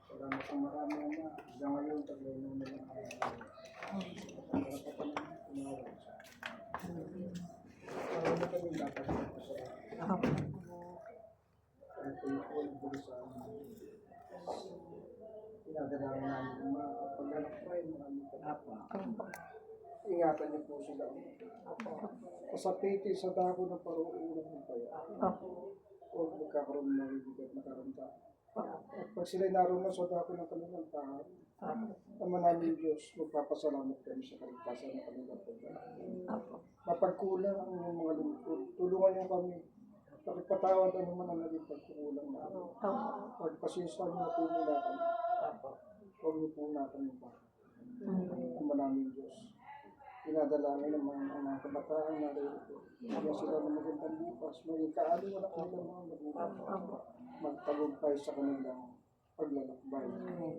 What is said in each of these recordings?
Salamat ang marami na. Hanggang ngayon, taglay na lang ako. Para pa pa naman umawa siya. Para na kami dapat sa kahit po yung nagbuli sa amin. Pinadalaman namin yung mga paglalak pa yung maraming kanapa. Ingatan niyo po sila. Sa piti, sa dako ng paruulan ng paya. Huwag magkakaroon ng mabibigat na karamdaman. At pag sila'y naroon sa dako ng kanilang tahan, Ama namin Diyos, magpapasalamat kami sa kaligtasan ng kanilang pagdala. Mapagkulang ang inyong mga lingkod, tulungan niyo kami. Pakipatawad ano man ang naging pagkukulang namin. Pagpasensya niyo po mula kami. Huwag niyo po natin yung baka. Ama namin Diyos, pinadalangin ng mga kabataan na rito. Kaya sila na magandang bukas, maging kaaliwan ang kanilang mga magulang. Magtagumpay sa kanilang paglalakbay,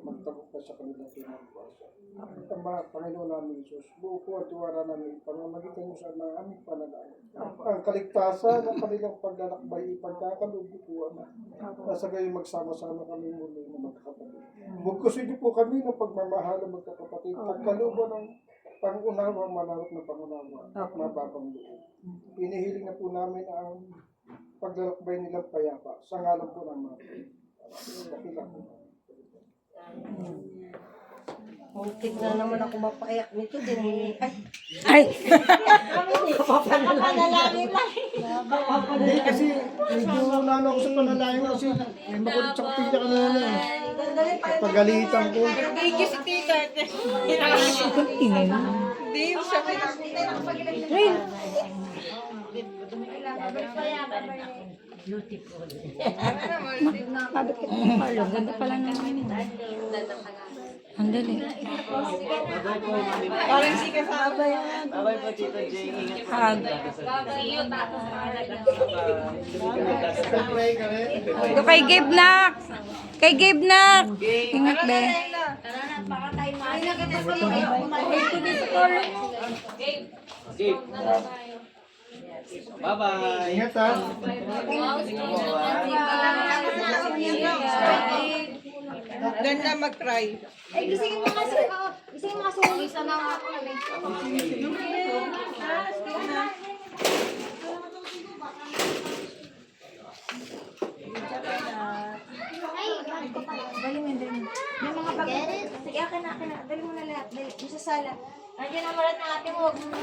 magtagumpay sa kanilang kinabukasan. Ama, Panginoon namin Diyos, buo po at tiwala namin, pamamagitan niyo sa mga aming panalangin. Ang kaligtasan ng kanilang paglalakbay, ipagkakaloob po, Ama. Nasa gayon magsama-sama kami muli na magkakapatid. Bugkusin niyo po kami ng pagmamahal ng magkakapatid, pagkalooban ng pangunawa, malawak na pangunawa, at mababang loob. Inihiling na po namin ang paglalakbay nilang payapa sa ngalan po ng mga dakilang po. Muntik na naman ako mapaiyak nito din. Ay! Panalangin lang. Hindi kasi medyo nano ako sa panalangin kasi may makulit sa kapilya ka na na. Pagalitan ko. Thank you si Tita. Hindi yung siya Beautiful. Ang ganda pala naman. Ang dali. parang si kasama yan. Bye po, Tito Jay. Ingat po. Hug. Pag-pray ka rin. Ito kay Gabe nak. Kay Gabe nak. Ingat be. Gabe. Bye-bye. Ingat ha. Ganda mag-try. Ay, gisingin mo kasi ako. Gisingin mo kasi ako. Isa na nga ako na Ay, bakit ko pala? Dali mo, dali mo. May mga bag. Sige, akin na. Dali mo na lahat. Dali, isa sala. Nandiyan ang malat ng ating huwag mo.